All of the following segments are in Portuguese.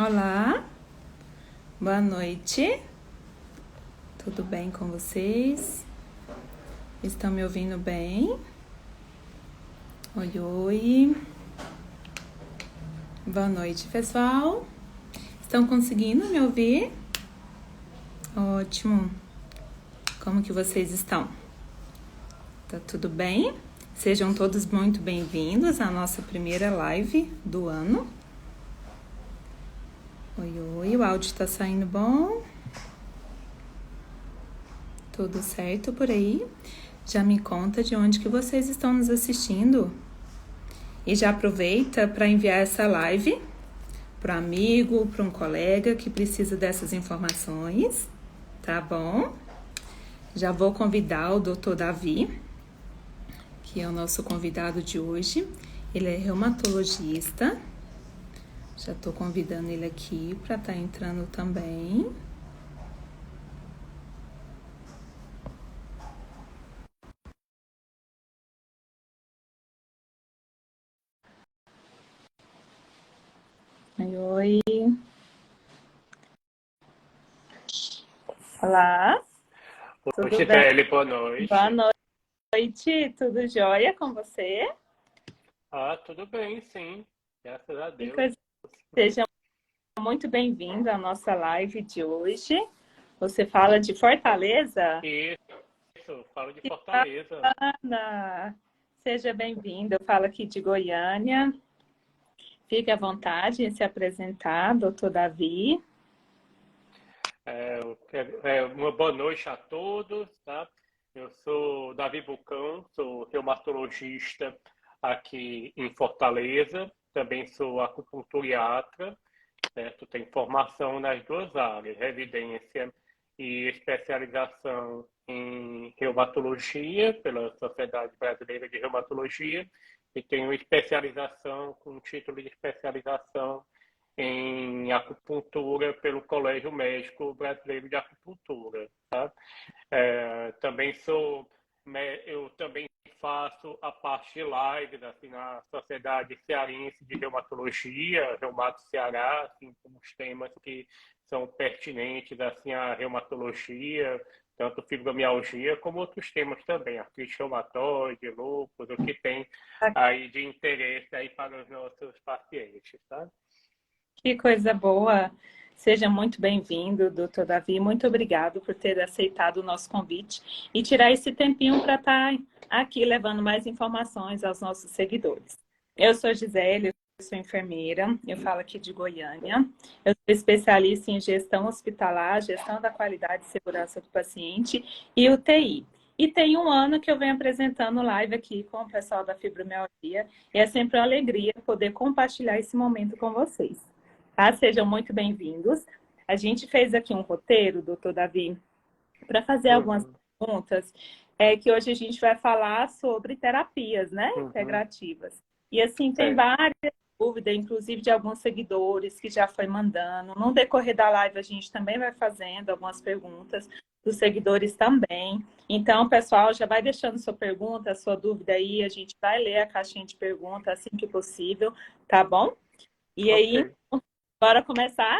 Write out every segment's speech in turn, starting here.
Olá, boa noite, tudo bem com vocês? Estão me ouvindo bem? Oi, oi, boa noite, pessoal. Estão conseguindo me ouvir? Ótimo, como que vocês estão? Tá tudo bem? Sejam todos muito bem-vindos à nossa primeira live do ano. Oi, oi, o áudio tá saindo bom? Tudo certo por aí? Já me conta de onde que vocês estão nos assistindo. E já aproveita para enviar essa live para um amigo, para um colega que precisa dessas informações, tá bom? Já vou convidar o Dr. Davi, que é o nosso convidado de hoje. Ele é reumatologista. Já estou convidando ele aqui para estar entrando também. Oi, oi. Olá. Oi, Tudo bem? Sibeli, boa noite. Boa noite, tudo jóia com você? Tudo bem, sim. Graças a Que Deus. coisa. Seja muito bem-vindo à nossa live de hoje. Você fala de Fortaleza? Isso, falo de Fortaleza. Ana, seja bem-vindo. Eu falo aqui de Goiânia. Fique à vontade em se apresentar, doutor Davi. Uma boa noite a todos, tá? Eu sou Davi Bucão, sou reumatologista aqui em Fortaleza. Também sou acupunturiatra, certo? Tenho formação nas duas áreas, residência e especialização em reumatologia pela Sociedade Brasileira de Reumatologia e tenho especialização com título de especialização em acupuntura pelo Colégio Médico Brasileiro de Acupuntura, tá? Eu também faço a parte de lives assim, na Sociedade Cearense de Reumatologia, Reumato Ceará, assim, como os temas que são pertinentes assim, à reumatologia, tanto fibromialgia como outros temas também, artrite reumatoide, lúpus, o que tem aí de interesse aí para os nossos pacientes, tá? Que coisa boa. Seja muito bem-vindo, doutor Davi. Muito obrigado por ter aceitado o nosso convite e tirar esse tempinho para estar aqui levando mais informações aos nossos seguidores. Eu sou Gisele, eu sou enfermeira, eu falo aqui de Goiânia. Eu sou especialista em gestão hospitalar, gestão da qualidade e segurança do paciente e UTI. E tem um ano que eu venho apresentando live aqui com o pessoal da fibromialgia e é sempre uma alegria poder compartilhar esse momento com vocês. Tá? Sejam muito bem-vindos. A gente fez aqui um roteiro, doutor Davi, para fazer algumas perguntas, que hoje a gente vai falar sobre terapias, né, integrativas. E assim, tem várias dúvidas, inclusive de alguns seguidores que já foi mandando. No decorrer da live a gente também vai fazendo algumas perguntas dos seguidores também. Então, pessoal, já vai deixando sua pergunta, sua dúvida aí, a gente vai ler a caixinha de perguntas assim que possível, tá bom? E aí, bora começar?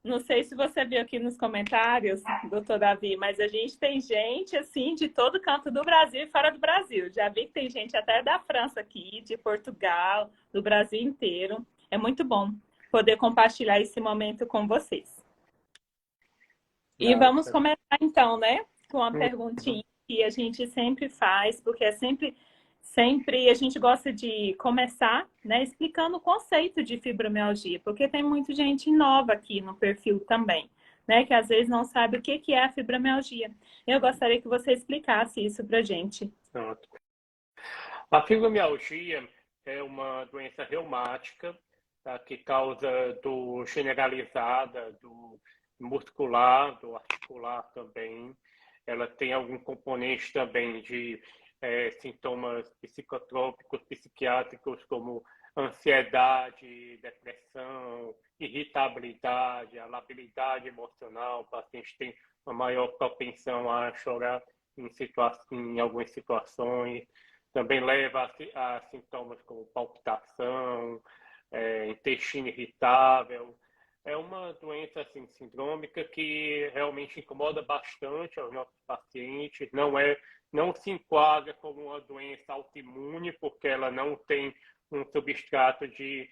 Não sei se você viu aqui nos comentários, doutor Davi, mas a gente tem gente, assim, de todo canto do Brasil e fora do Brasil. Já vi que tem gente até da França aqui, de Portugal, do Brasil inteiro. É muito bom poder compartilhar esse momento com vocês. E vamos começar, então, né, com uma perguntinha que a gente sempre faz, porque é sempre a gente gosta de começar, né, explicando o conceito de fibromialgia, porque tem muita gente nova aqui no perfil também, né, que às vezes não sabe o que é a fibromialgia. Eu gostaria que você explicasse isso pra gente. Pronto. A fibromialgia é uma doença reumática, tá, que causa dor generalizada, do muscular, do articular também. Ela tem algum componente também de sintomas psicotrópicos, psiquiátricos, como ansiedade, depressão, irritabilidade, a labilidade emocional. O paciente tem uma maior propensão a chorar em algumas situações. Também leva a sintomas como palpitação, intestino irritável. É uma doença assim, sindrômica que realmente incomoda bastante aos nossos pacientes. Não se enquadra como uma doença autoimune, porque ela não tem um substrato de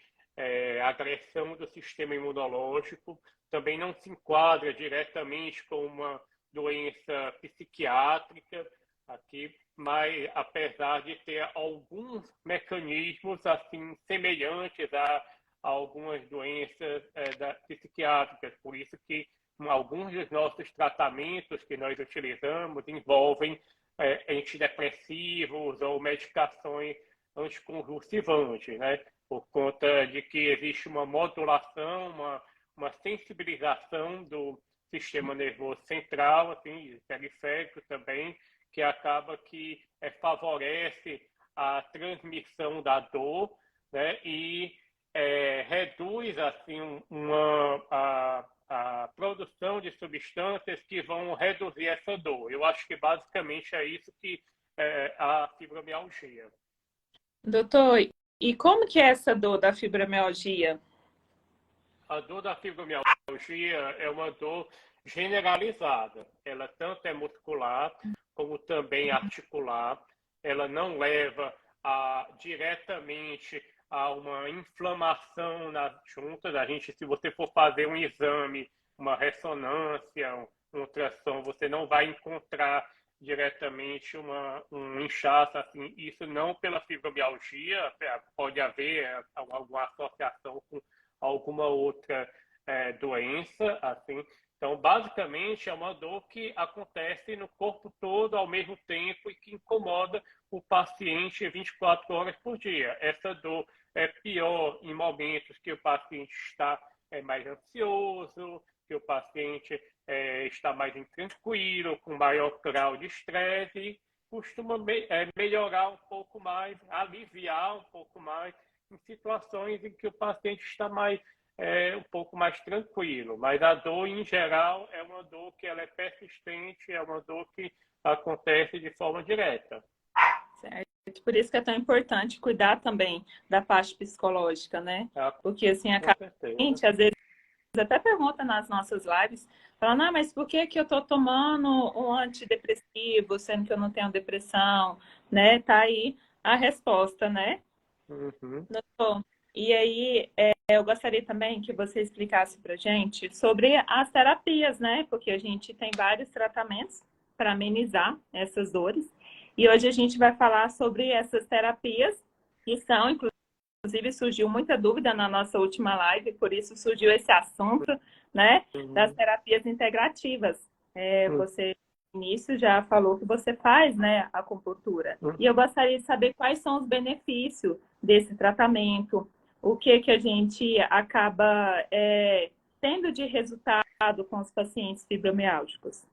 agressão do sistema imunológico. Também não se enquadra diretamente como uma doença psiquiátrica aqui, mas apesar de ter alguns mecanismos assim semelhantes a algumas doenças psiquiátricas. Por isso que alguns dos nossos tratamentos que nós utilizamos envolvem antidepressivos ou medicações anticonvulsivantes, né? Por conta de que existe uma modulação, uma sensibilização do sistema nervoso central, assim, periférico também, que acaba que favorece a transmissão da dor, né? E reduz assim a produção de substâncias que vão reduzir essa dor. Eu acho que basicamente é isso que é a fibromialgia. Doutor, e como que é essa dor da fibromialgia? A dor da fibromialgia é uma dor generalizada. Ela tanto é muscular como também articular. Ela não leva diretamente a uma inflamação nas juntas. Se você for fazer um exame, uma ressonância, um ultrassom, você não vai encontrar diretamente um inchaço assim. Isso não pela fibromialgia, pode haver alguma associação com alguma outra doença, assim. Então, basicamente, é uma dor que acontece no corpo todo ao mesmo tempo e que incomoda o paciente 24 horas por dia. Essa dor é pior em momentos que o paciente está mais ansioso, que o paciente está mais intranquilo, com maior grau de estresse, e costuma melhorar um pouco mais, aliviar um pouco mais em situações em que o paciente está um pouco mais tranquilo. Mas a dor, em geral, é uma dor que ela é persistente, é uma dor que acontece de forma direta. Certo. Por isso que é tão importante cuidar também da parte psicológica, né? Porque, assim, a gente, às vezes, até pergunta nas nossas lives, falando, mas por que eu tô tomando um antidepressivo, sendo que eu não tenho depressão, né? Tá aí a resposta, né? Uhum. Doutor, e aí, eu gostaria também que você explicasse pra gente sobre as terapias, né? Porque a gente tem vários tratamentos para amenizar essas dores. E hoje a gente vai falar sobre essas terapias que são, inclusive, surgiu muita dúvida na nossa última live, por isso surgiu esse assunto, né, das terapias integrativas. Você, no início, já falou que você faz, né, acupuntura. E eu gostaria de saber quais são os benefícios desse tratamento, o que a gente acaba tendo de resultado com os pacientes fibromiálgicos.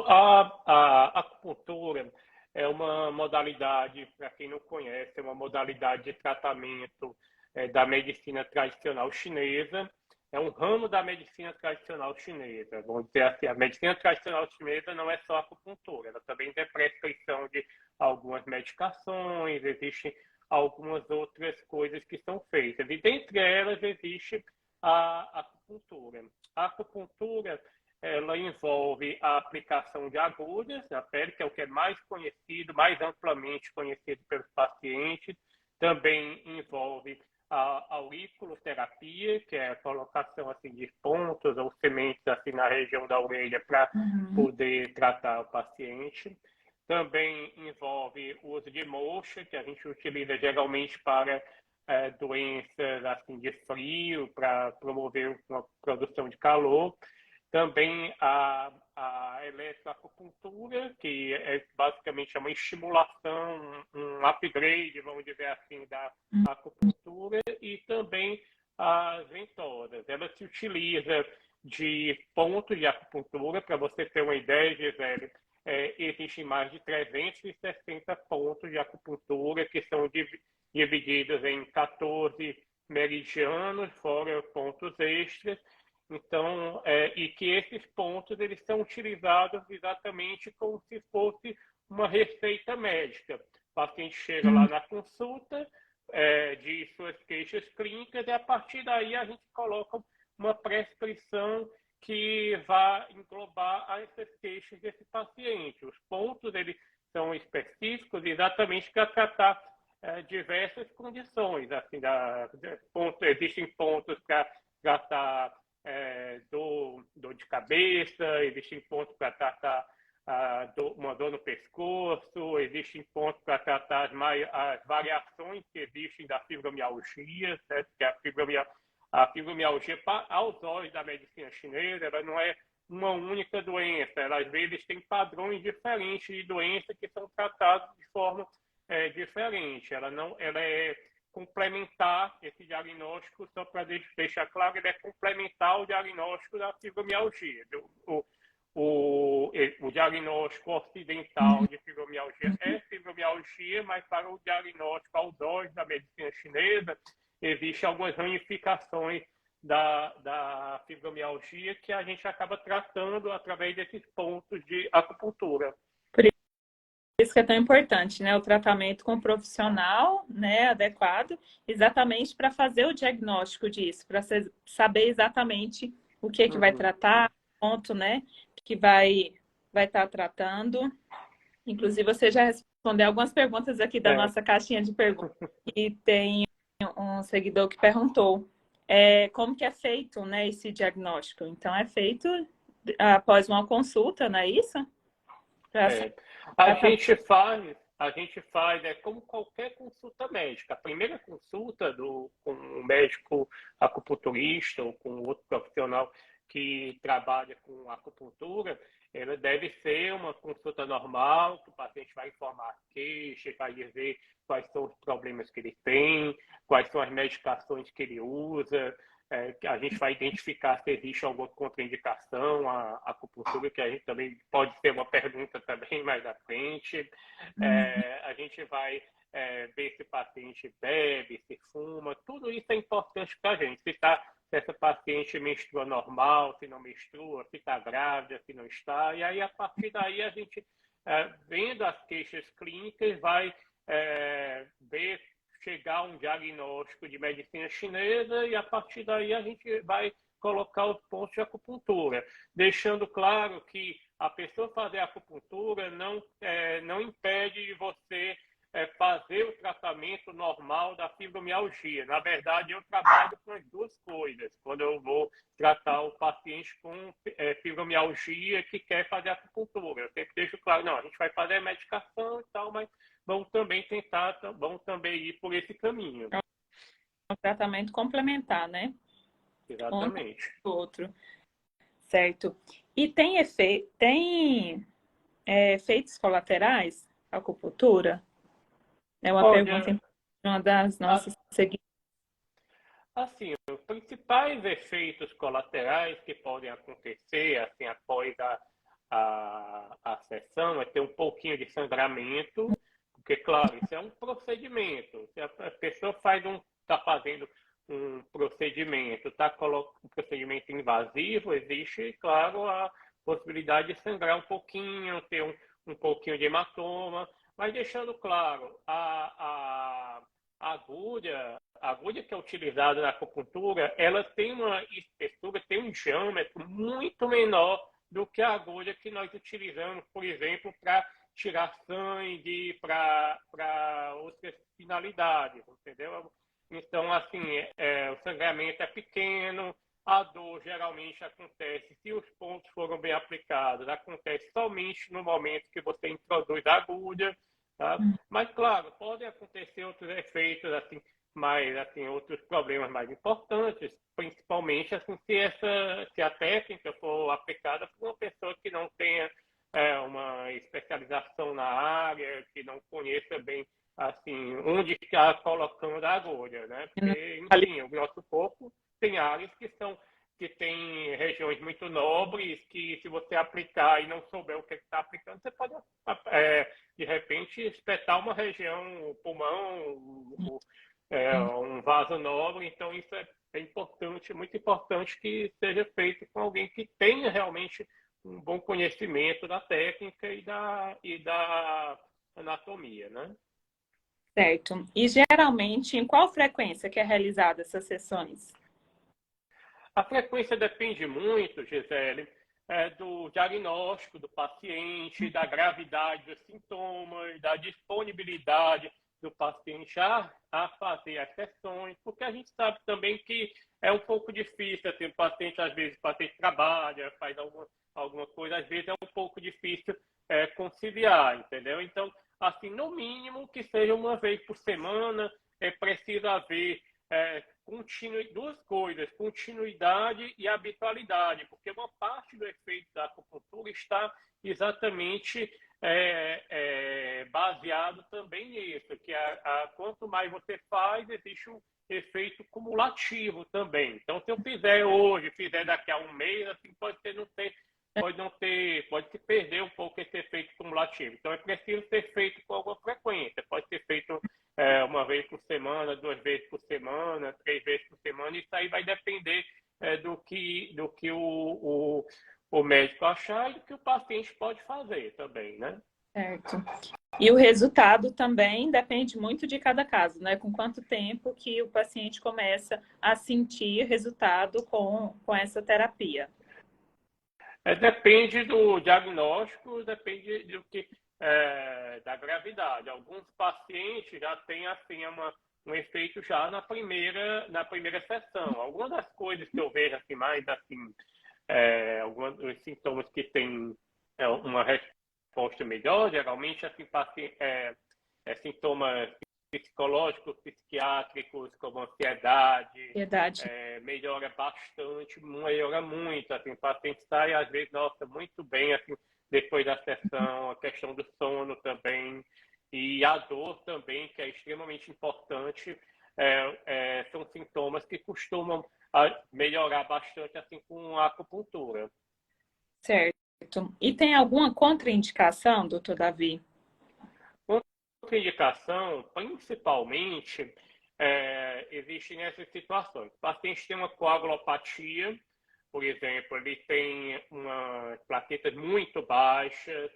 A acupuntura é uma modalidade, para quem não conhece, é uma modalidade de tratamento da medicina tradicional chinesa. É um ramo da medicina tradicional chinesa. Vamos dizer assim, a medicina tradicional chinesa não é só a acupuntura, ela também tem prescrição de algumas medicações, existem algumas outras coisas que são feitas. E dentre elas existe a acupuntura. A acupuntura ela envolve a aplicação de agulhas na pele, que é o que é mais conhecido, mais amplamente conhecido pelos pacientes. Também envolve a auriculoterapia, que é a colocação assim, de pontos ou sementes assim, na região da orelha para poder tratar o paciente. Também envolve o uso de moxa, que a gente utiliza geralmente para doenças assim, de frio, para promover uma produção de calor. Também a eletroacupuntura, que basicamente uma estimulação, um upgrade, vamos dizer assim, da acupuntura, e também as ventosas. Ela se utiliza de pontos de acupuntura, para você ter uma ideia, Gisele, existem mais de 360 pontos de acupuntura que são divididos em 14 meridianos, fora pontos extras. Então, e que esses pontos eles são utilizados exatamente como se fosse uma receita médica. O paciente chega lá na consulta, diz suas queixas clínicas e a partir daí a gente coloca uma prescrição que vai englobar essas queixas desse paciente. Os pontos eles são específicos exatamente para tratar diversas condições. Assim, existem pontos para tratar dor de cabeça, existem pontos para tratar uma dor no pescoço, existem pontos para tratar as variações que existem da fibromialgia, certo? Que a fibromialgia, aos olhos da medicina chinesa, ela não é uma única doença, ela às vezes tem padrões diferentes de doença que são tratados de forma diferente. Ela é complementar esse diagnóstico, só para deixar claro, ele é complementar ao diagnóstico da fibromialgia. O diagnóstico ocidental de fibromialgia é fibromialgia, mas para o diagnóstico aos olhos da medicina chinesa, existem algumas ramificações da fibromialgia que a gente acaba tratando através desses pontos de acupuntura. Isso que é tão importante, né? O tratamento com um profissional, né, adequado, exatamente para fazer o diagnóstico disso, para saber exatamente o que vai tratar, ponto, né, que vai estar tratando. Inclusive, você já respondeu algumas perguntas aqui da nossa caixinha de perguntas. E tem um seguidor que perguntou como que é feito, né, esse diagnóstico. Então, é feito após uma consulta, não é isso? A gente faz como qualquer consulta médica. A primeira consulta com um médico acupunturista ou com outro profissional que trabalha com acupuntura, ela deve ser uma consulta normal, que o paciente vai informar as queixas, vai dizer quais são os problemas que ele tem, quais são as medicações que ele usa. A gente vai identificar se existe alguma contraindicação à acupuntura, que a gente também pode ser uma pergunta também mais à frente. A gente vai ver se o paciente bebe, se fuma, tudo isso é importante para a gente. Se essa paciente menstrua normal, se não menstrua, se está grávida, se não está. E aí, a partir daí, a gente, vendo as queixas clínicas, vai chegar a um diagnóstico de medicina chinesa e, a partir daí, a gente vai colocar os pontos de acupuntura. Deixando claro que a pessoa fazer acupuntura não impede de você fazer o tratamento normal da fibromialgia. Na verdade, eu trabalho com as duas coisas. Quando eu vou tratar o paciente com fibromialgia que quer fazer acupuntura, eu sempre deixo claro, não, a gente vai fazer a medicação e tal, mas vamos também ir por esse caminho. Um tratamento complementar, né? Exatamente. Um outro. Certo. E tem efeitos colaterais a acupuntura? É uma pergunta, uma das nossas seguidoras. Assim, os principais efeitos colaterais que podem acontecer assim, após a sessão é ter um pouquinho de sangramento, porque, claro, isso é um procedimento. Se a pessoa está fazendo um procedimento, um procedimento invasivo, existe, claro, a possibilidade de sangrar um pouquinho, ter um pouquinho de hematoma, mas deixando claro, a agulha que é utilizada na acupuntura, ela tem uma espessura, tem um diâmetro muito menor do que a agulha que nós utilizamos, por exemplo, para tirar sangue, para outras finalidades, entendeu? Então, assim, o sangramento é pequeno, a dor geralmente acontece, se os pontos foram bem aplicados, acontece somente no momento que você introduz a agulha, tá? Mas, claro, podem acontecer outros efeitos, assim, outros problemas mais importantes, principalmente assim, se a técnica for aplicada por uma pessoa que não tenha uma especialização na área, que não conheça bem assim, onde está colocando a agulha, né? Porque, enfim, o nosso corpo tem áreas que têm regiões muito nobres que, se você aplicar e não souber o que está aplicando, você pode, de repente, espetar uma região, o pulmão, um vaso nobre. Então, isso é importante, muito importante que seja feito com alguém que tenha realmente um bom conhecimento da técnica e da anatomia, né? Certo. E geralmente, em qual frequência que é realizada essas sessões? A frequência depende muito, Gisele, do diagnóstico do paciente, da gravidade dos sintomas, da disponibilidade do paciente a fazer as sessões, porque a gente sabe também que é um pouco difícil, assim, o paciente, às vezes, o paciente trabalha, faz alguma coisa, às vezes é um pouco difícil conciliar, entendeu? Então, assim, no mínimo que seja uma vez por semana, precisa haver duas coisas, continuidade e habitualidade, porque uma parte do efeito da acupuntura está exatamente baseado também nisso, que quanto mais você faz, existe um efeito cumulativo também. Então, se eu fizer hoje, fizer daqui a um mês, assim, pode se perder um pouco esse efeito cumulativo. Então, é preciso ser feito com alguma frequência. Pode ser feito uma vez por semana, 2 vezes por semana, 3 vezes por semana. Isso aí vai depender do que o médico achar e do que o paciente pode fazer também, né? Certo. E o resultado também depende muito de cada caso, né? Com quanto tempo que o paciente começa a sentir resultado com essa terapia. Depende do diagnóstico, depende da gravidade. Alguns pacientes já têm assim um efeito já na primeira sessão. Algumas das coisas que eu vejo assim mais assim, alguns dos sintomas que têm uma resposta melhor, geralmente assim sintomas psicológicos, psiquiátricos, como ansiedade, Verdade. melhora bastante, melhora muito. Assim, o paciente sai, às vezes, nossa, muito bem, assim, depois da sessão, a questão do sono também, e a dor também, que é extremamente importante, são sintomas que costumam melhorar bastante assim, com a acupuntura. Certo. E tem alguma contraindicação, doutor Davi? Contraindicação, principalmente, existe nessas situações. O paciente tem uma coagulopatia, por exemplo, ele tem umas plaquetas muito baixas,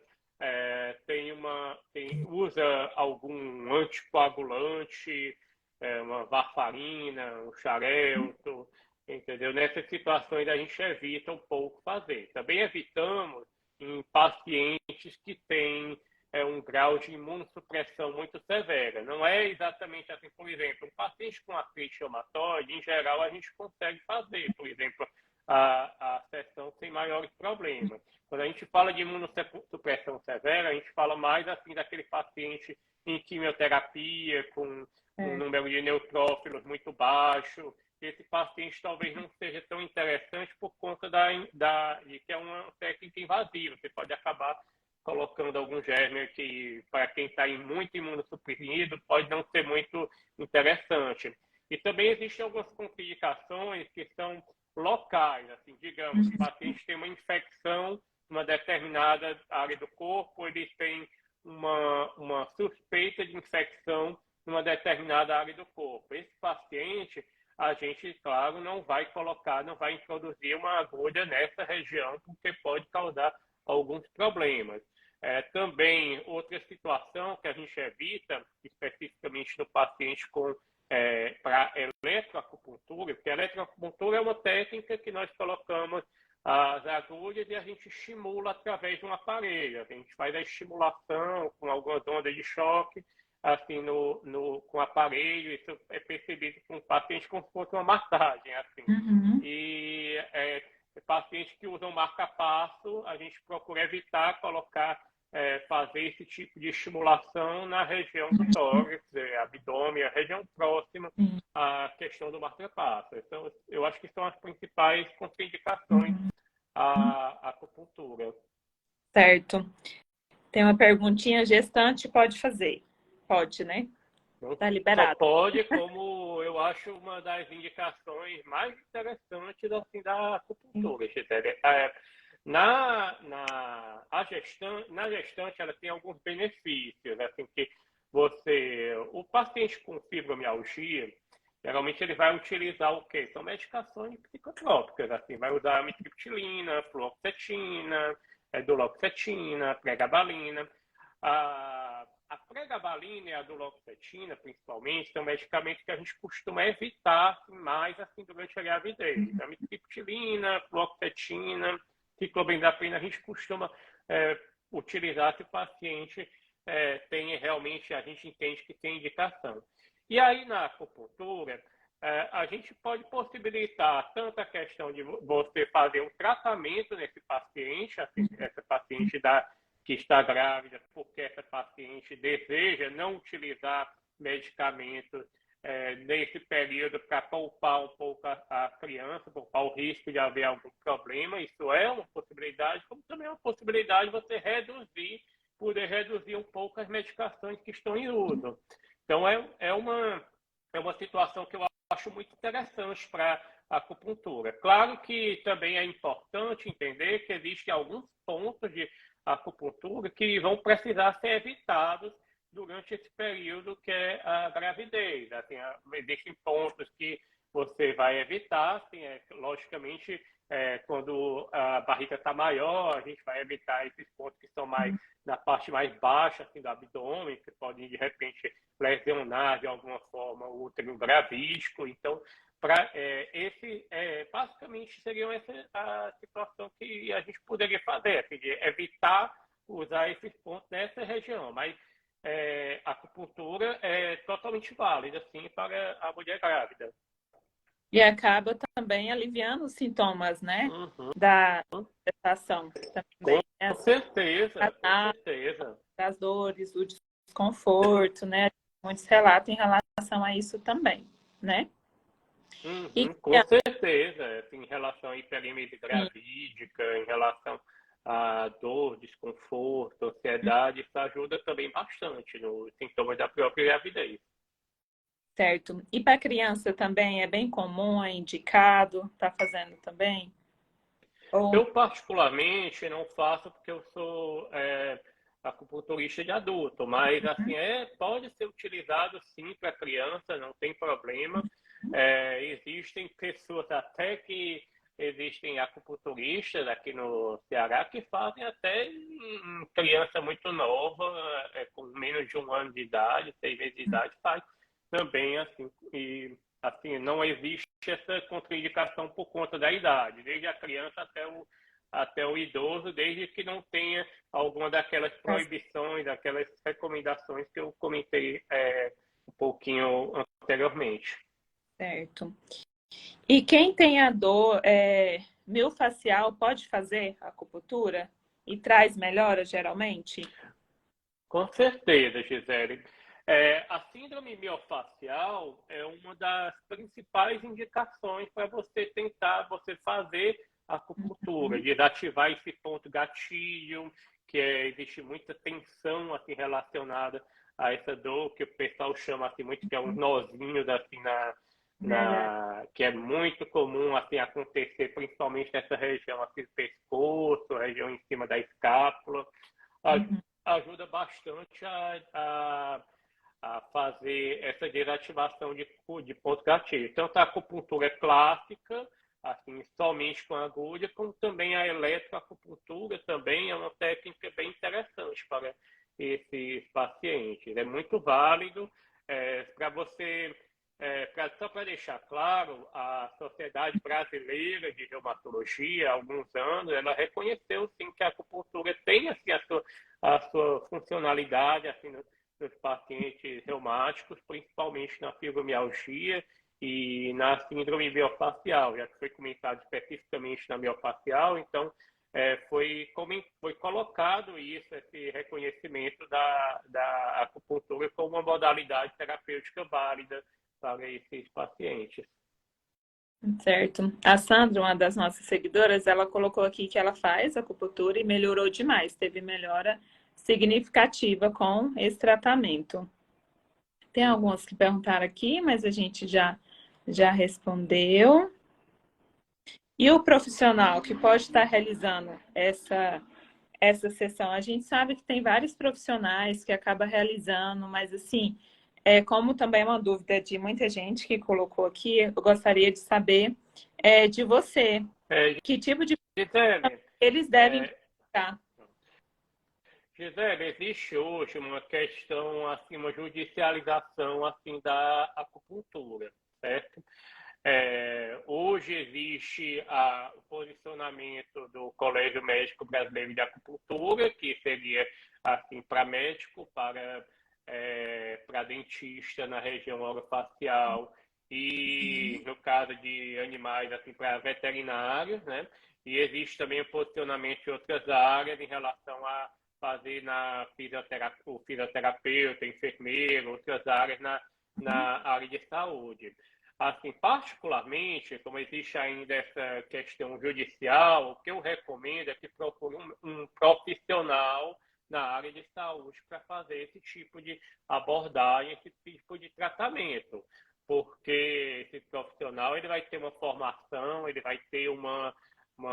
usa algum anticoagulante, uma varfarina, um xarelto, entendeu? Nessas situações a gente evita um pouco fazer. Também evitamos em pacientes que têm um grau de imunossupressão muito severa. Não é exatamente assim, por exemplo, um paciente com artrite reumatoide, em geral, a gente consegue fazer, por exemplo, a sessão sem maiores problemas. Quando a gente fala de imunossupressão severa, a gente fala mais assim daquele paciente em quimioterapia, com um número de neutrófilos muito baixo. Esse paciente talvez não seja tão interessante por conta de que é uma técnica invasiva. Você pode acabar colocando algum germe que, para quem está muito imunossuprimido, pode não ser muito interessante. E também existem algumas contraindicações que são locais, assim, digamos, o paciente tem uma infecção numa determinada área do corpo, ele tem uma suspeita de infecção numa determinada área do corpo. Esse paciente, a gente, claro, não vai introduzir uma agulha nessa região, porque pode causar alguns problemas. Também, outra situação que a gente evita, especificamente no paciente para eletroacupuntura, porque a eletroacupuntura é uma técnica que nós colocamos as agulhas e a gente estimula através de um aparelho. A gente faz a estimulação com algumas ondas de choque, assim, com o aparelho. Isso é percebido com o paciente como se fosse uma massagem, assim. Uhum. E pacientes que usam marca-passo, a gente procura evitar fazer esse tipo de estimulação na região do tórax, abdômen, a região próxima à questão do marca-passo. Então, eu acho que são as principais contraindicações à acupuntura. Certo. Tem uma perguntinha, gestante pode fazer. Pode, né? Tá Só liberado. pode, como eu acho uma das indicações mais interessantes assim, da acupuntura, Gisele. Na gestante, ela tem alguns benefícios, assim, que o paciente com fibromialgia, geralmente ele vai utilizar o quê? São medicações psicotrópicas, assim, vai usar amitriptilina, fluoxetina, duloxetina, pregabalina. A pregabalina e a duloxetina, principalmente, são medicamentos que a gente costuma evitar assim, mais assim, durante a gravidez. Amitriptilina, fluoxetina, ciclobenzaprina, a gente costuma utilizar se o paciente tem realmente, a gente entende que tem indicação. E aí, na acupuntura, a gente pode possibilitar tanto a questão de você fazer um tratamento nesse paciente, assim, essa paciente que está grávida, porque essa paciente deseja não utilizar medicamentos nesse período para poupar um pouco a criança, poupar o risco de haver algum problema. Isso é uma possibilidade, como também é uma possibilidade de você poder reduzir um pouco as medicações que estão em uso. Então, é uma situação que eu acho muito interessante para a acupuntura. Claro que também é importante entender que existem alguns pontos de acupuntura que vão precisar ser evitados durante esse período que é a gravidez. Assim, existem pontos que você vai evitar, assim, logicamente, quando a barriga está maior, a gente vai evitar esses pontos que são mais na parte mais baixa assim, do abdômen, que podem, de repente, lesionar de alguma forma o útero gravídico. Então, basicamente, seria essa a situação que a gente poderia fazer, assim, de evitar usar esses pontos nessa região. Mas a acupuntura é totalmente válida, assim, para a mulher grávida. E acaba também aliviando os sintomas, né? Uhum. Da gestação também. Com certeza, com certeza. Das dores, do desconforto, né? Muitos relatos em relação a isso também, né? Com certeza, em relação à hiperemesia gravídica, em relação a dor, desconforto, ansiedade, isso ajuda também bastante nos sintomas da própria gravidez. Certo. E para criança também é bem comum, é indicado, está fazendo também? Eu, particularmente, não faço porque eu sou acupunturista de adulto, mas assim, pode ser utilizado sim para criança, não tem problema. Existem pessoas até que existem acupunturistas aqui no Ceará que fazem até em criança muito nova, com menos de 1 ano de idade, 6 meses de idade, faz também assim. E assim, não existe essa contraindicação por conta da idade, desde a criança até o idoso, desde que não tenha alguma daquelas proibições, daquelas recomendações que eu comentei um pouquinho anteriormente. Certo. E quem tem a dor miofascial pode fazer acupuntura e traz melhora geralmente? Com certeza, Gisele. A síndrome miofascial é uma das principais indicações para você fazer acupuntura, desativar esse ponto gatilho, que existe muita tensão assim, relacionada a essa dor, que o pessoal chama assim, muito que é uns nozinhos assim, que é muito comum assim, acontecer, principalmente nessa região assim, do pescoço, região em cima da escápula. Ajuda bastante a fazer essa desativação de ponto gatilho. Tanto a acupuntura clássica, assim, somente com agulha, como também a eletroacupuntura também é uma técnica bem interessante para esses pacientes. É muito válido para você... só para deixar claro, a Sociedade Brasileira de Reumatologia, há alguns anos, ela reconheceu sim que a acupuntura tem assim, a sua funcionalidade assim, nos pacientes reumáticos, principalmente na fibromialgia e na síndrome miofascial, já que foi comentado especificamente na miofascial, então foi colocado esse reconhecimento da acupuntura como uma modalidade terapêutica válida para esses pacientes. Certo. A Sandra, uma das nossas seguidoras, ela colocou aqui que ela faz acupuntura e melhorou demais, teve melhora significativa com esse tratamento. Tem alguns que perguntaram aqui, mas a gente já respondeu. E o profissional que pode estar realizando essa sessão? A gente sabe que tem vários profissionais que acabam realizando, mas assim, como também é uma dúvida de muita gente que colocou aqui, eu gostaria de saber de você, que tipo de Gisele, eles devem praticar. Gisele, existe hoje uma questão, assim, uma judicialização assim, da acupuntura, certo? Hoje existe o posicionamento do Colégio Médico Brasileiro de Acupuntura, que seria assim para médico, para dentista na região orofacial e no caso de animais assim para veterinários, né? E existe também o posicionamento em outras áreas em relação a fazer na o fisioterapeuta, enfermeiro, outras áreas na área de saúde. Assim, particularmente, como existe ainda essa questão judicial, o que eu recomendo é que procure um profissional na área de saúde para fazer esse tipo de abordagem, esse tipo de tratamento. Porque esse profissional ele vai ter uma formação, ele vai ter uma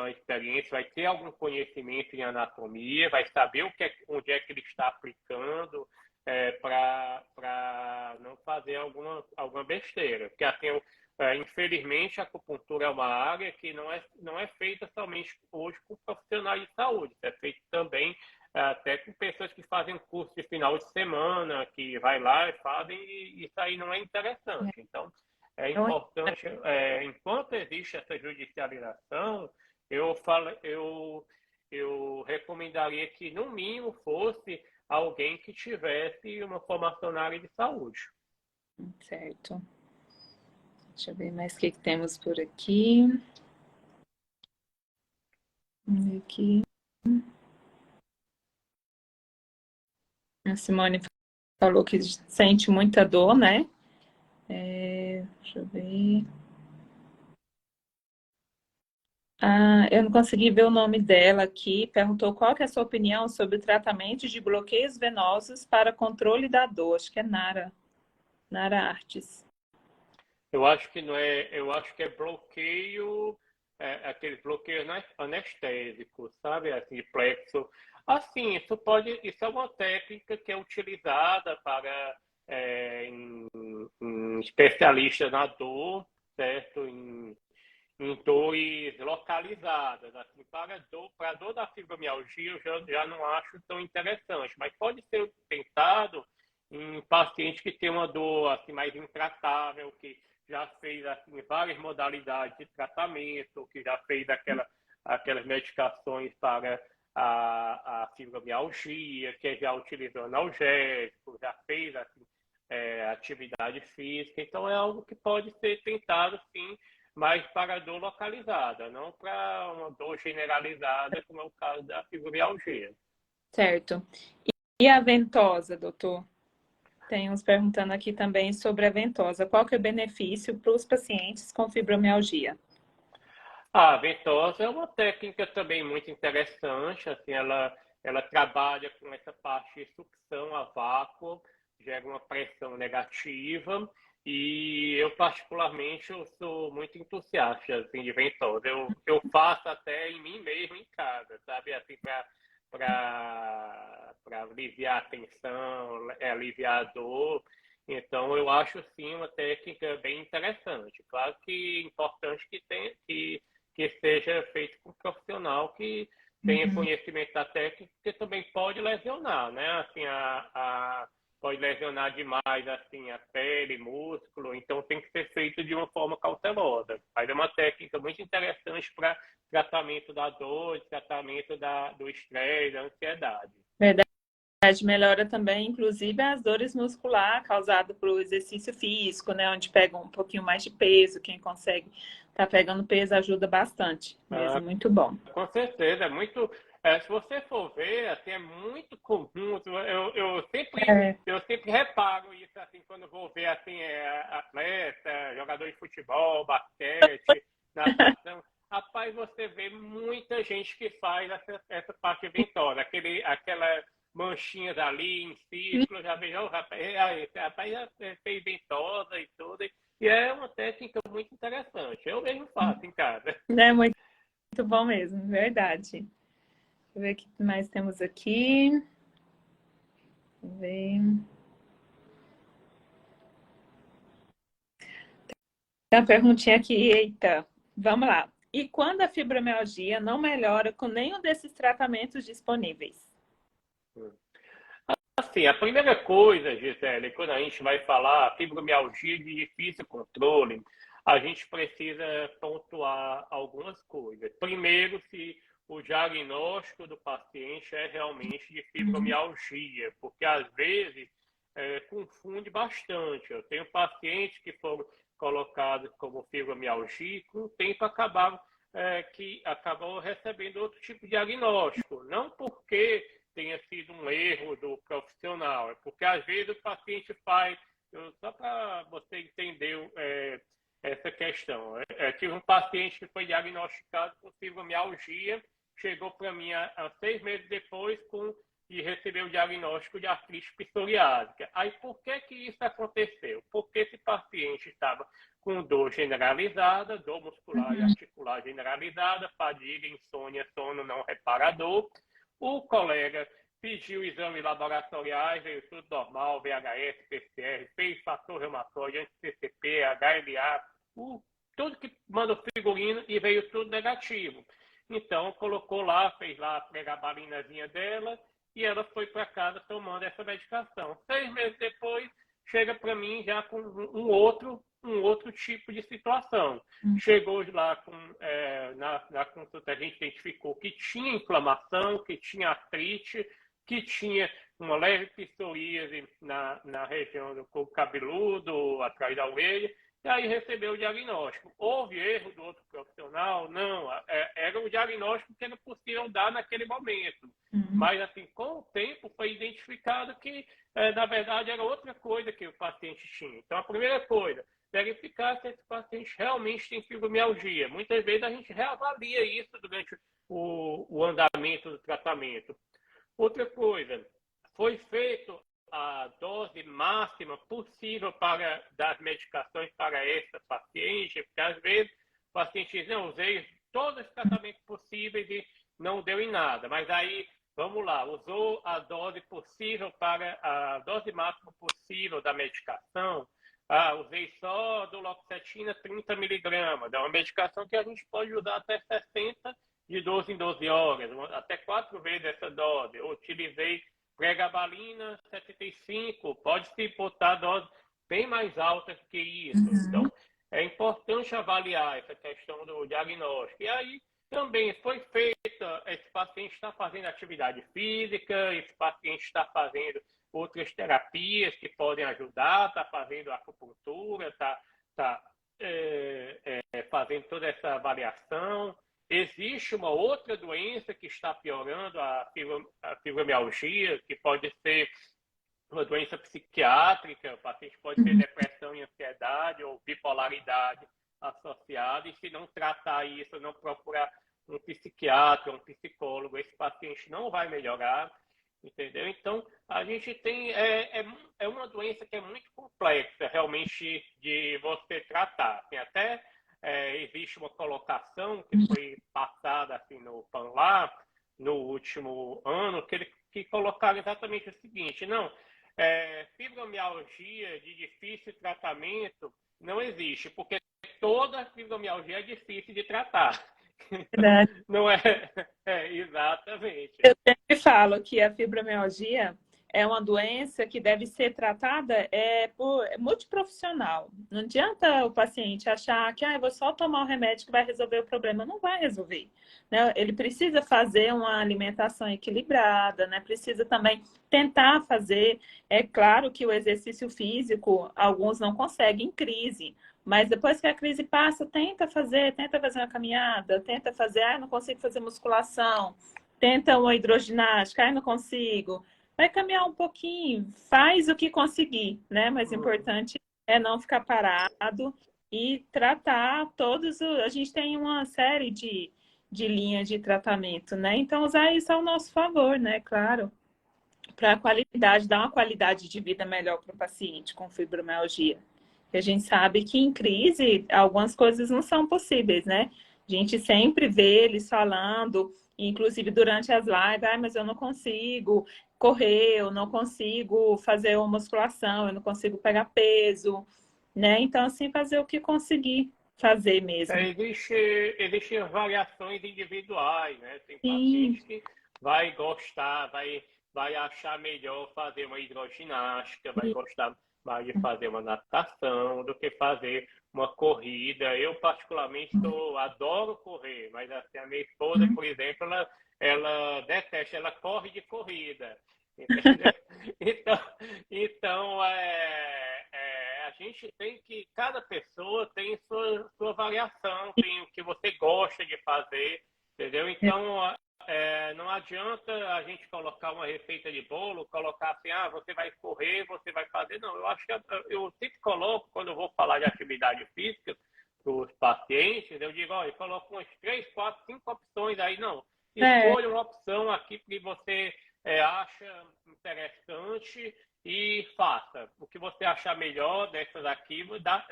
experiência, vai ter algum conhecimento em anatomia, vai saber onde é que ele está aplicando, para não fazer alguma besteira. Porque, assim, infelizmente, a acupuntura é uma área que não é feita somente hoje por profissionais de saúde, é feita também até com pessoas que fazem curso de final de semana, que vai lá e fazem, e isso aí não é interessante. Então, é importante, enquanto existe essa judicialização, eu recomendaria que, no mínimo, fosse alguém que tivesse uma formação na área de saúde. Certo. Deixa eu ver mais o que temos por aqui. Vamos ver aqui. A Simone falou que sente muita dor, né? Deixa eu ver. Eu não consegui ver o nome dela aqui. Perguntou qual que é a sua opinião sobre o tratamento de bloqueios venosos para controle da dor. Acho que é Nara Artes. Eu acho que não é, eu acho que é bloqueio, aqueles bloqueios anestésicos, sabe? Assim, plexo. Assim, isso é uma técnica que é utilizada para em especialistas na dor, certo? Em dores localizadas. Assim, para dor da fibromialgia, eu já não acho tão interessante, mas pode ser tentado em pacientes que têm uma dor assim, mais intratável, que já fez assim, várias modalidades de tratamento, que já fez aquelas medicações para a fibromialgia, que já utilizou analgésico, já fez assim, atividade física. Então, é algo que pode ser tentado, sim, mas para dor localizada, não para uma dor generalizada, como é o caso da fibromialgia. Certo. E a ventosa, doutor? Tem uns perguntando aqui também sobre a ventosa. Qual que é o benefício para os pacientes com fibromialgia? A ventosa é uma técnica também muito interessante, assim, ela trabalha com essa parte de sucção a vácuo, gera uma pressão negativa, e eu particularmente eu sou muito entusiasta assim, de ventosa. Eu faço até em mim mesmo em casa, sabe, assim, para aliviar a tensão, aliviar a dor. Então, eu acho, sim, uma técnica bem interessante. Claro que é importante que seja feito por um profissional que tenha conhecimento da técnica, porque também pode lesionar, né? Assim, pode lesionar demais assim, a pele, músculo, então tem que ser feito de uma forma cautelosa. Mas é uma técnica muito interessante para tratamento da dor, tratamento do estresse, da ansiedade. Verdade, melhora também, inclusive, as dores musculares causadas pelo exercício físico, né? Onde pega um pouquinho mais de peso, quem consegue tá pegando peso ajuda bastante. Mesmo, muito bom. Com certeza, é muito. Se você for ver, assim, é muito comum. Eu sempre reparo isso assim, quando vou ver assim, atleta, jogador de futebol, basquete, natação. Rapaz, você vê muita gente que faz essa parte ventosa, aquela manchinhas ali em círculo, já vejo, oh, rapaz, esse rapaz já fez ventosa e tudo. E é uma técnica muito interessante. Eu mesmo faço em casa. É muito bom mesmo, verdade. Deixa eu ver o que mais temos aqui. Deixa eu ver. Tem uma perguntinha aqui, eita, vamos lá. E quando a fibromialgia não melhora com nenhum desses tratamentos disponíveis? Assim, a primeira coisa, Gisele, quando a gente vai falar fibromialgia de difícil controle, a gente precisa pontuar algumas coisas. Primeiro, se o diagnóstico do paciente é realmente de fibromialgia, porque às vezes confunde bastante. Eu tenho pacientes que foram colocados como fibromialgia e com o tempo acabam recebendo outro tipo de diagnóstico. Não porque tenha sido um erro do profissional, é porque às vezes o paciente faz, só para você entender essa questão, tive um paciente que foi diagnosticado com fibromialgia, chegou para mim há 6 meses depois e recebeu o diagnóstico de artrite psoriásica. Aí por que isso aconteceu? Porque esse paciente estava com dor generalizada, dor muscular e articular generalizada, fadiga, insônia, sono não reparador. O colega pediu exames laboratoriais, veio tudo normal, VHS, PCR, fez fator reumatóide, anti-CCP, HLA, tudo que manda o figurino e veio tudo negativo. Então, colocou lá, fez lá a pregabalinazinha dela e ela foi para casa tomando essa medicação. 6 meses depois, chega para mim já com um outro tipo de situação. Chegou lá na consulta, a gente identificou que tinha inflamação, que tinha artrite, que tinha uma leve psoríase na região do couro cabeludo, atrás da orelha, e aí recebeu o diagnóstico. Houve erro do outro profissional? Não, era o diagnóstico que era possível dar naquele momento. Mas, assim, com o tempo foi identificado que, na verdade, era outra coisa que o paciente tinha. Então, a primeira coisa, verificar se esse paciente realmente tem fibromialgia. Muitas vezes a gente reavalia isso durante o andamento do tratamento. Outra coisa, foi feito a dose máxima possível das medicações para essa paciente, porque às vezes o paciente diz, não, usei todos os tratamentos possíveis e não deu em nada. Mas aí, vamos lá, usou a dose máxima possível da medicação. Usei só duloxetina 30 miligramas. É uma medicação que a gente pode usar até 60 de 12 em 12 horas, até 4 vezes essa dose. Eu utilizei pregabalina 75, pode-se botar dose bem mais alta que isso. Então, é importante avaliar essa questão do diagnóstico. E aí, também foi feita, esse paciente está fazendo atividade física, esse paciente está fazendo outras terapias que podem ajudar, está fazendo acupuntura, está fazendo toda essa avaliação. Existe uma outra doença que está piorando a fibromialgia, que pode ser uma doença psiquiátrica, o paciente pode ter depressão e ansiedade ou bipolaridade associada, e se não tratar isso, não procurar um psiquiatra, um psicólogo, esse paciente não vai melhorar, entendeu? Então, a gente tem... É uma doença que é muito complexa, realmente, de você tratar. Tem até... existe uma colocação que foi passada assim, no PAN no último ano, que colocaram exatamente o seguinte, fibromialgia de difícil tratamento não existe, porque toda fibromialgia é difícil de tratar. Verdade. Não é? Exatamente. Eu sempre falo que a fibromialgia é uma doença que deve ser tratada por multiprofissional. Não adianta o paciente achar que eu vou só tomar o remédio que vai resolver o problema. Não vai resolver, né? Ele precisa fazer uma alimentação equilibrada, né? Precisa também tentar fazer. É claro que o exercício físico, alguns não conseguem em crise, mas depois que a crise passa, tenta fazer uma caminhada, tenta fazer, não consigo fazer musculação, tenta uma hidroginástica, não consigo. Vai caminhar um pouquinho, faz o que conseguir, né? Mas o importante é não ficar parado e tratar todos. A gente tem uma série de linhas de tratamento, né? Então, usar isso ao nosso favor, né? Claro. para a qualidade, dar uma qualidade de vida melhor para o paciente com fibromialgia. E a gente sabe que em crise algumas coisas não são possíveis, né? A gente sempre vê eles falando, inclusive durante as lives, ah, mas eu não consigo correr, eu não consigo fazer uma musculação, eu não consigo pegar peso, né? Então, assim, fazer o que conseguir fazer mesmo. Existem variações individuais, né? Tem Sim, paciente que vai gostar, vai achar melhor fazer uma hidroginástica, vai gostar mais de fazer uma natação do que fazer uma corrida. Eu, particularmente, adoro correr, mas assim, a minha esposa, por exemplo, ela detesta, ela corre de corrida. Entendeu? Então a gente tem que, cada pessoa tem sua variação, tem o que você gosta de fazer, entendeu? Então, não adianta a gente colocar uma receita de bolo, colocar assim, ah, você vai correr, você vai fazer. Não, eu acho que eu sempre coloco, quando eu vou falar de atividade física para os pacientes, eu digo, olha, eu coloco umas 3, 4, 5 opções aí, não. Escolha uma opção aqui que você acha interessante e faça. O que você achar melhor dessas aqui dá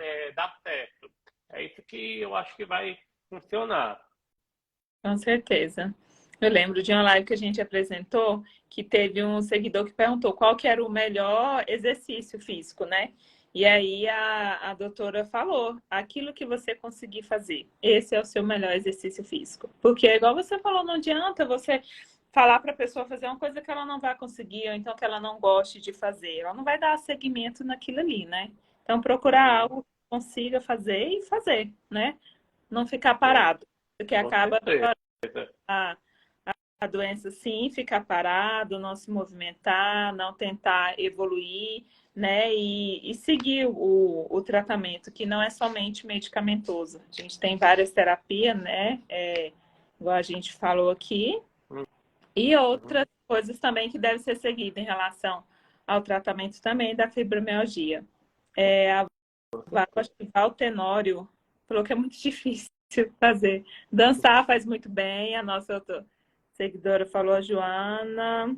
certo. É isso que eu acho que vai funcionar. com certeza. Eu lembro de uma live que a gente apresentou que teve um seguidor que perguntou qual que era o melhor exercício físico, né? E aí a doutora falou, aquilo que você conseguir fazer, esse é o seu melhor exercício físico. Porque, igual você falou, não adianta você falar para a pessoa fazer uma coisa que ela não vai conseguir, ou então que ela não goste de fazer. Ela não vai dar seguimento naquilo ali, né? Então, procurar algo que consiga fazer e fazer, né? Não ficar parado, porque Com acaba certeza. a, a doença, sim, ficar parado, não se movimentar, não tentar evoluir, né? E seguir o tratamento, que não é somente medicamentoso. A gente tem várias terapias, né? Igual a gente falou aqui, e outras coisas também que devem ser seguidas em relação ao tratamento também da fibromialgia. Acho que Val Tenório falou que é muito difícil fazer. Dançar faz muito bem, a nossa outra seguidora falou, a Joana.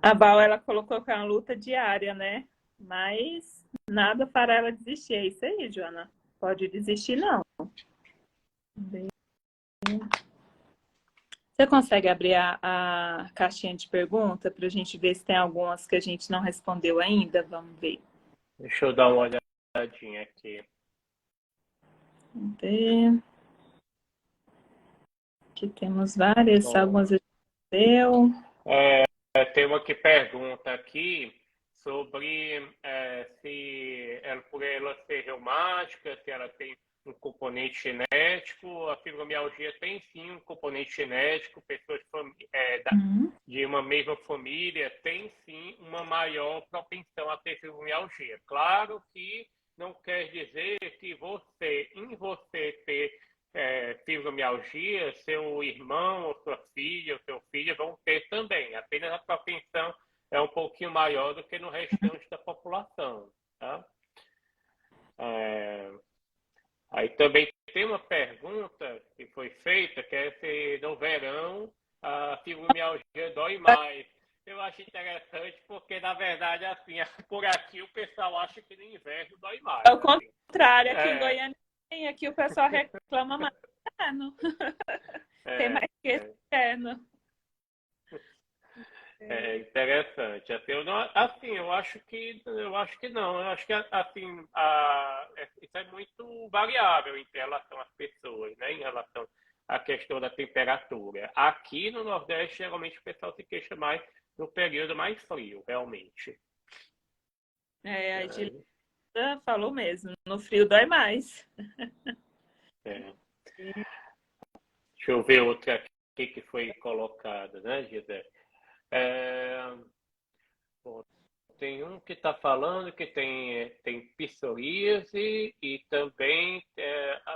A Val, ela colocou que é uma luta diária, né? Mas nada para ela desistir. É isso aí, Joana. Pode desistir, não. Você consegue abrir a caixinha de pergunta para a gente ver se tem algumas que a gente não respondeu ainda? Vamos ver. Deixa eu dar uma olhadinha aqui. Vamos ver. Aqui temos várias, algumas a gente deu. Tem uma que pergunta aqui sobre se ela, por ela ser reumática, se ela tem um componente genético. A fibromialgia tem sim um componente genético, pessoas de uma mesma família têm sim uma maior propensão a ter fibromialgia. Claro que não quer dizer que em você ter fibromialgia, seu irmão, ou sua filha, ou seu filho vão ter também. Apenas a propensão é um pouquinho maior do que no restante da população. Tá? Aí também tem uma pergunta que foi feita, que é se no verão a fibromialgia dói mais. Eu acho interessante porque, na verdade, assim, por aqui o pessoal acha que no inverno dói mais. Ao Assim. contrário, aqui em Goiânia, aqui o pessoal reclama mais do inverno. Tem mais que inverno. É interessante. Eu acho que não. Eu acho que assim, isso é muito variável em relação às pessoas, né? Em relação à questão da temperatura. Aqui no Nordeste, geralmente o pessoal se queixa mais no período mais frio, realmente. A Gilda falou mesmo, no frio dói mais. É. Deixa eu ver outra aqui que foi colocada, né, Gisele? Bom, tem um que está falando que tem psoríase e também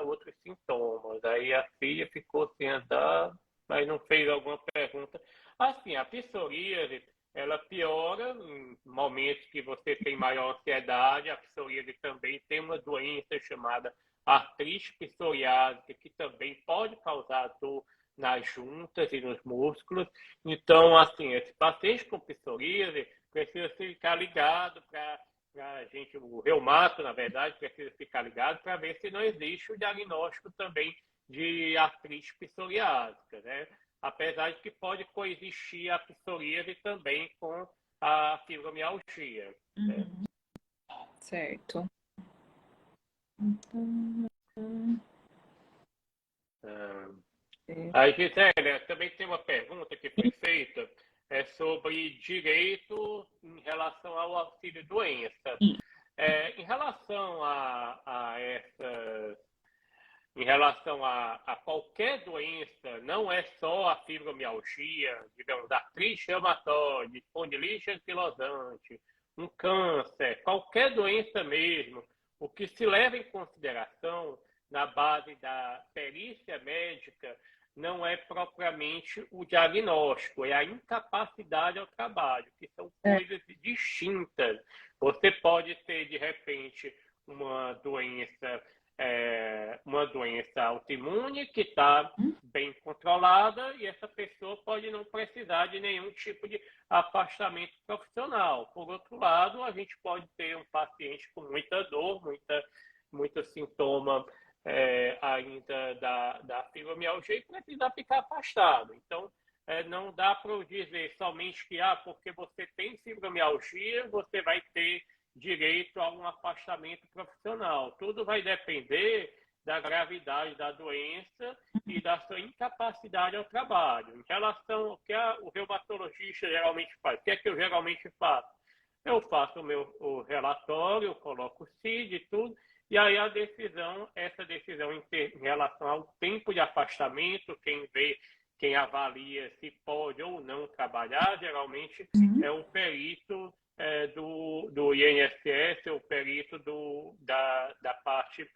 outros sintomas. Aí a filha ficou sem andar, mas não fez alguma pergunta. Assim, a psoríase, ela piora em momentos que você tem maior ansiedade. A psoríase também tem uma doença chamada artrite psoriásica, que também pode causar dor nas juntas e nos músculos. Então, assim, esse paciente com psoríase precisa ficar ligado para a gente, o reumato, na verdade, precisa ficar ligado para ver se não existe o diagnóstico também de artrite psoriásica, né? Apesar de que pode coexistir a psoríase também com a fibromialgia. Né? Certo. A Gisele, também tem uma pergunta que foi feita sobre direito em relação ao auxílio-doença. Em relação em relação a qualquer doença, não é só a fibromialgia, digamos, artrite reumatoide, espondilite anquilosante, um câncer, qualquer doença mesmo, o que se leva em consideração na base da perícia médica não é propriamente o diagnóstico, é a incapacidade ao trabalho, que são coisas distintas. Você pode ter, de repente, uma doença autoimune que está bem controlada e essa pessoa pode não precisar de nenhum tipo de afastamento profissional. Por outro lado, a gente pode ter um paciente com muita dor, muito sintoma ainda da fibromialgia e precisar ficar afastado. Então, não dá para dizer somente que porque você tem fibromialgia, você vai ter direito a um afastamento profissional. Tudo vai depender da gravidade da doença e da sua incapacidade ao trabalho. Em relação ao que o reumatologista geralmente faz, o que é que eu geralmente faço? Eu faço o relatório, eu coloco o CID e tudo, e aí essa decisão em relação ao tempo de afastamento, quem avalia se pode ou não trabalhar, geralmente é o perito do INSS, o perito da parte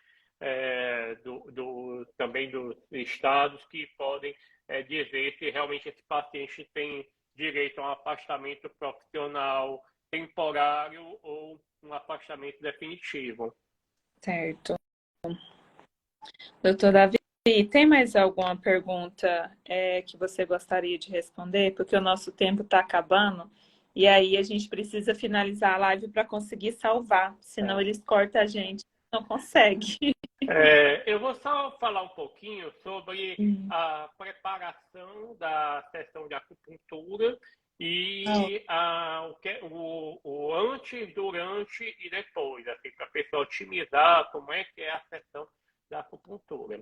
também dos estados que podem dizer se realmente esse paciente tem direito a um afastamento profissional temporário ou um afastamento definitivo. Certo. Doutor Davi, tem mais alguma pergunta que você gostaria de responder? Porque o nosso tempo está acabando e aí a gente precisa finalizar a live para conseguir salvar, senão eles cortam a gente, não consegue. Eu vou só falar um pouquinho sobre a preparação da sessão de acupuntura e o antes, durante e depois, assim, para a pessoa otimizar como é que é a sessão da acupuntura.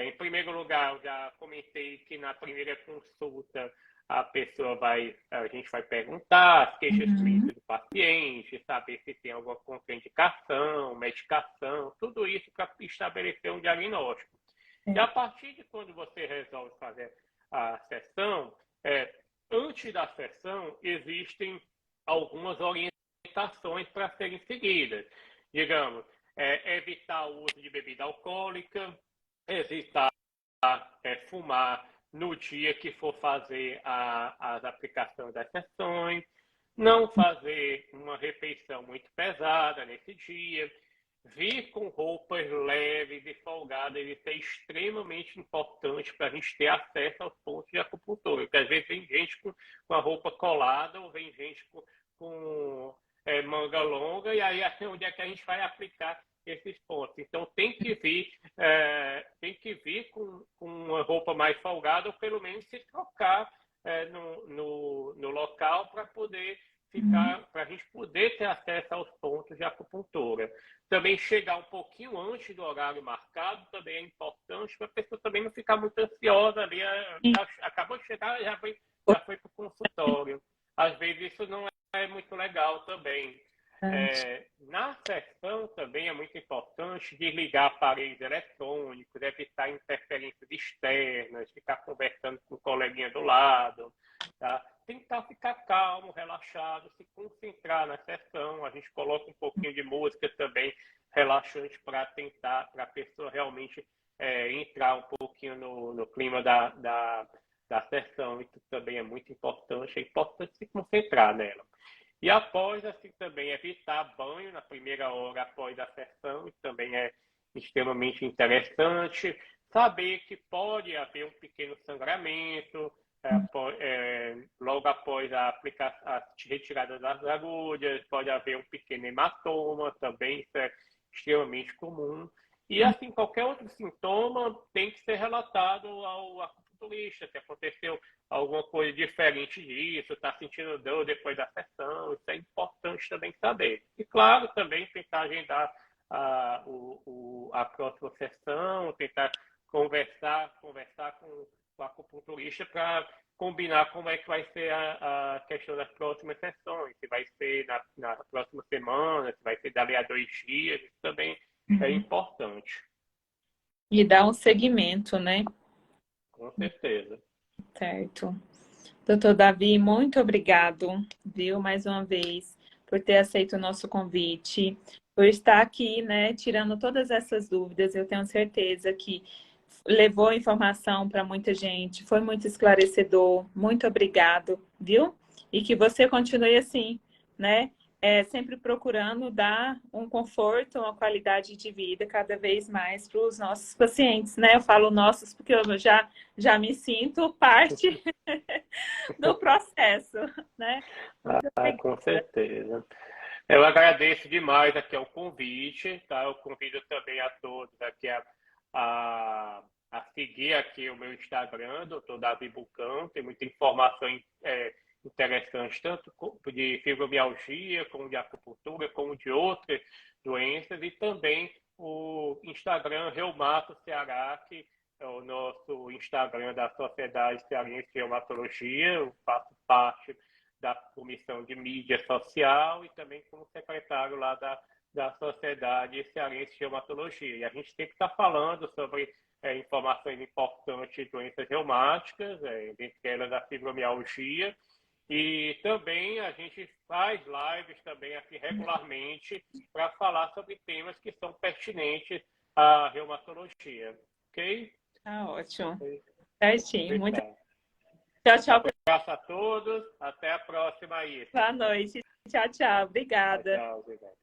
Em primeiro lugar, eu já comentei que na primeira consulta a gente vai perguntar as queixas clínicas do paciente, saber se tem alguma contraindicação, medicação, tudo isso para estabelecer um diagnóstico. E a partir de quando você resolve fazer a sessão, antes da sessão, existem algumas orientações para serem seguidas. Digamos, evitar o uso de bebida alcoólica, evitar fumar no dia que for fazer as aplicações das sessões, não fazer uma refeição muito pesada nesse dia, vir com roupas leves e folgadas, isso é extremamente importante para a gente ter acesso aos pontos de acupuntura, porque às vezes vem gente com a roupa colada ou vem gente com manga longa, e aí onde é que a gente vai aplicar esses pontos. Então tem que vir com uma roupa mais folgada ou pelo menos se trocar no local para poder para a gente poder ter acesso aos pontos de acupuntura. Também chegar um pouquinho antes do horário marcado também é importante para a pessoa também não ficar muito ansiosa ali. Acabou de chegar, já foi para o consultório. Às vezes isso não é muito legal também. Na sessão também é muito importante desligar aparelhos eletrônicos, evitar interferências externas, ficar conversando com o coleguinha do lado, tá? Tentar ficar calmo, relaxado, se concentrar na sessão. A gente coloca um pouquinho de música também relaxante para a pessoa realmente entrar um pouquinho no clima da sessão. Isso também é muito importante. É importante se concentrar nela. E após, assim, também evitar banho na primeira hora após a sessão, isso também é extremamente interessante. saber que pode haver um pequeno sangramento, logo após a retirada das agulhas, pode haver um pequeno hematoma, também isso é extremamente comum. E assim, qualquer outro sintoma tem que ser relatado ao acupunturista, se aconteceu alguma coisa diferente disso, está sentindo dor depois da sessão, isso é importante também saber. E claro, também tentar agendar a próxima sessão, tentar conversar com o acupunturista para combinar como é que vai ser a questão das próximas sessões, se vai ser na próxima semana, se vai ser dali a 2 dias, isso também é importante. E dar um segmento, né? Com certeza. Certo. Doutor Davi, muito obrigado, viu, mais uma vez, por ter aceito o nosso convite, por estar aqui, né, tirando todas essas dúvidas. Eu tenho certeza que levou informação para muita gente, foi muito esclarecedor. Muito obrigado, viu? E que você continue assim, né? Sempre procurando dar um conforto, uma qualidade de vida cada vez mais para os nossos pacientes, né? Eu falo nossos porque eu já me sinto parte do processo, né? Com certeza. Eu agradeço demais aqui o convite, tá? Eu convido também a todos aqui a seguir aqui o meu Instagram, Dr. Davi Bucão, tem muita informação interessante, tanto de fibromialgia, como de acupuntura, como de outras doenças, e também o Instagram Reumato Ceará, que é o nosso Instagram da Sociedade Cearense de Reumatologia. Eu faço parte da comissão de mídia social e também como secretário lá da Sociedade Cearense de Reumatologia. E a gente sempre está falando sobre informações importantes de doenças reumáticas, dentre elas a fibromialgia, e também a gente faz lives também aqui regularmente para falar sobre temas que são pertinentes à reumatologia. Ok? Tá ótimo. Certinho. Muito... Tá. Tchau, tchau. Um abraço a todos. Até a próxima aí. Boa noite. Tchau, tchau. Obrigada. Tchau, obrigado.